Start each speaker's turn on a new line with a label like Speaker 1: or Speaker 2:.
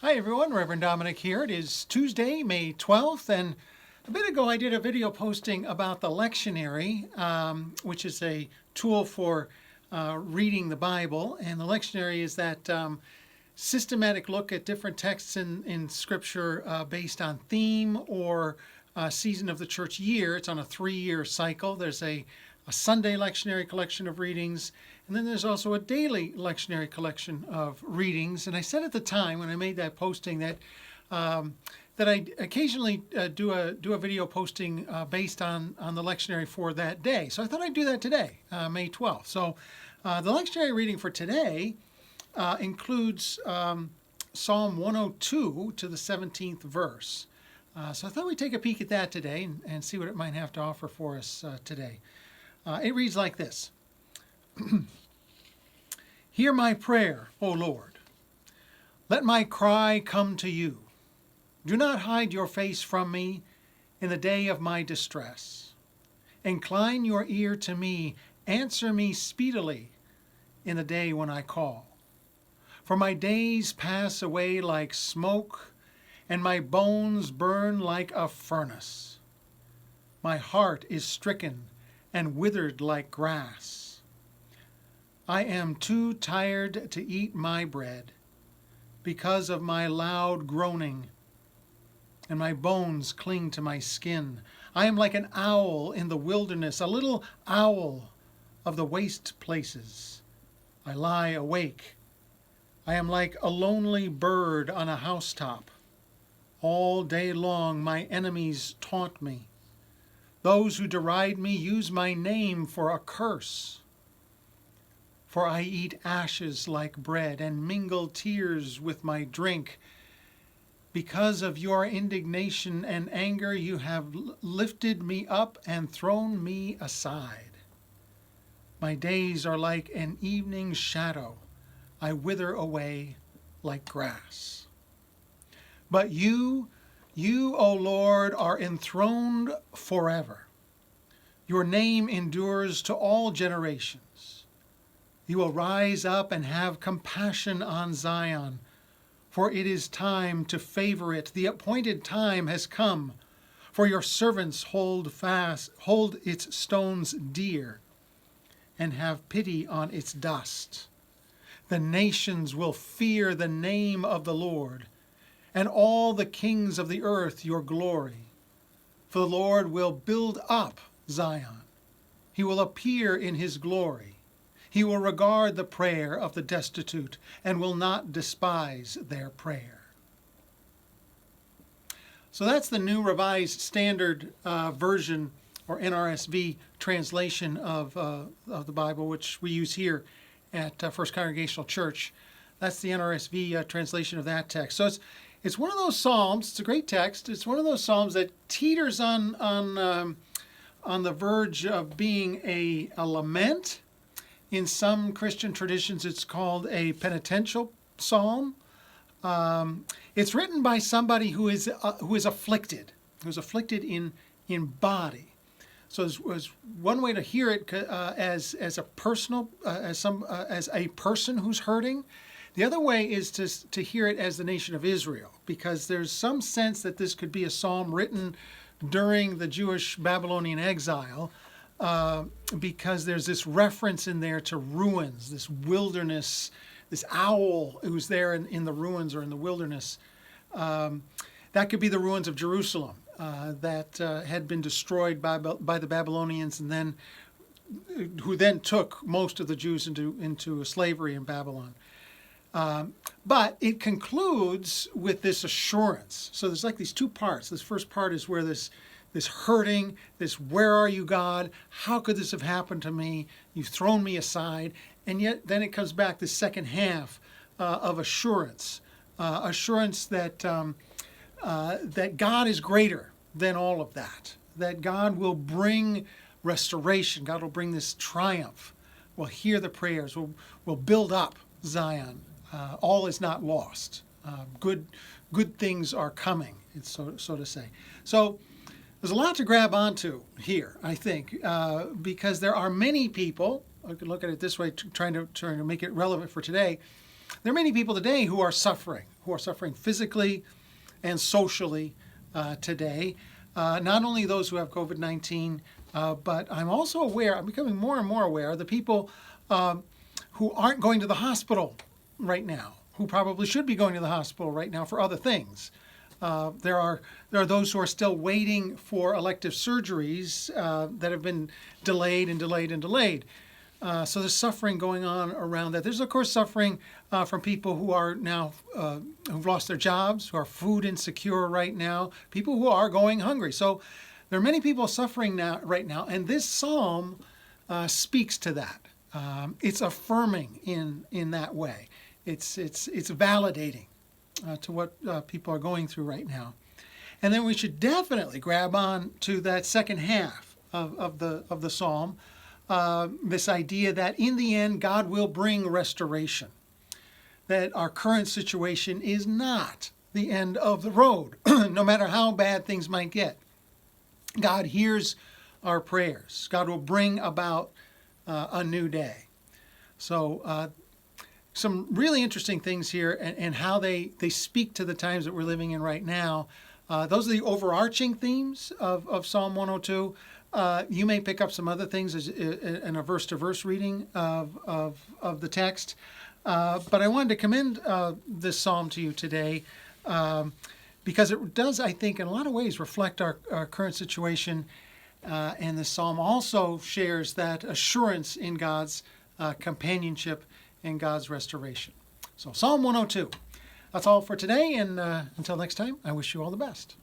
Speaker 1: Hi everyone, Reverend Dominic here. It is Tuesday, May 12th, and a bit ago I did a video posting about the Lectionary, which is a tool for reading the Bible. And the Lectionary is that systematic look at different texts in Scripture based on theme or season of the church year. It's on a 3-year cycle. There's a Sunday lectionary collection of readings, and then there's also a daily lectionary collection of readings. And I said at the time when I made that posting that that I occasionally do a video posting based on the lectionary for that day. So I thought I'd do that today, May 12th. So the lectionary reading for today includes Psalm 102 to the 17th verse. So I thought we'd take a peek at that today and see what it might have to offer for us today. It reads like this. Hear my prayer, O Lord. Let my cry come to you. Do not hide your face from me in the day of my distress. Incline your ear to me. Answer me speedily in the day when I call. For my days pass away like smoke, and my bones burn like a furnace. My heart is stricken and withered like grass. I am too tired to eat my bread because of my loud groaning, and my bones cling to my skin. I am like an owl in the wilderness, a little owl of the waste places. I lie awake. I am like a lonely bird on a housetop. All day long my enemies taunt me. Those who deride me use my name for a curse. For I eat ashes like bread and mingle tears with my drink. Because of your indignation and anger, you have lifted me up and thrown me aside. My days are like an evening shadow. I wither away like grass. But you, O Lord, are enthroned forever. Your name endures to all generations. You will rise up and have compassion on Zion, for it is time to favor it. The appointed time has come, for your servants hold its stones dear, and have pity on its dust. The nations will fear the name of the Lord, and all the kings of the earth your glory. For the Lord will build up Zion. He will appear in his glory. He will regard the prayer of the destitute and will not despise their prayer. So that's the New Revised Standard Version, or NRSV translation of the Bible, which we use here at First Congregational Church. That's the NRSV translation of that text. So it's one of those psalms. It's a great text. It's one of those psalms that teeters on the verge of being a lament. In some Christian traditions, it's called a penitential psalm. It's written by somebody who is afflicted, who's afflicted in body. So as one way to hear it as a personal, as a person who's hurting. The other way is to hear it as the nation of Israel, because there's some sense that this could be a psalm written during the Jewish Babylonian exile, because there's this reference in there to ruins, this wilderness, this owl who's there in the ruins or in the wilderness. That could be the ruins of Jerusalem that had been destroyed by the Babylonians, and then who then took most of the Jews into slavery in Babylon. But it concludes with this assurance. So there's like these two parts. This first part is where this hurting, this where are you, God? How could this have happened to me? You've thrown me aside. And yet then it comes back, the second half of assurance. Assurance that God is greater than all of that. That God will bring restoration. God will bring this triumph. We'll hear the prayers. We'll build up Zion. All is not lost. Good things are coming, it's so to say. So there's a lot to grab onto here, I think, because there are many people, I could look at it this way, trying to make it relevant for today. there are many people today who are suffering physically and socially today. Not only those who have COVID-19, but I'm also aware, I'm becoming more and more aware of the people who aren't going to the hospital right now, who probably should be going to the hospital right now for other things. There are those who are still waiting for elective surgeries that have been delayed and delayed and delayed. So there's suffering going on around that. There's, of course, suffering from people who are now, who've lost their jobs, who are food insecure right now, people who are going hungry. So there are many people suffering right now, and this psalm speaks to that. It's affirming in that way. It's validating to what people are going through right now. And then we should definitely grab on to that second half of the psalm, this idea that in the end God will bring restoration, that our current situation is not the end of the road, no matter how bad things might get. God hears our prayers. God will bring about a new day. So some really interesting things here and how they speak to the times that we're living in right now. Those are the overarching themes of Psalm 102. You may pick up some other things in a verse-to-verse reading of the text. But I wanted to commend this psalm to you today because it does, I think, in a lot of ways reflect our current situation. And this psalm also shares that assurance in God's companionship and God's restoration. So Psalm 102. That's all for today, and until next time, I wish you all the best.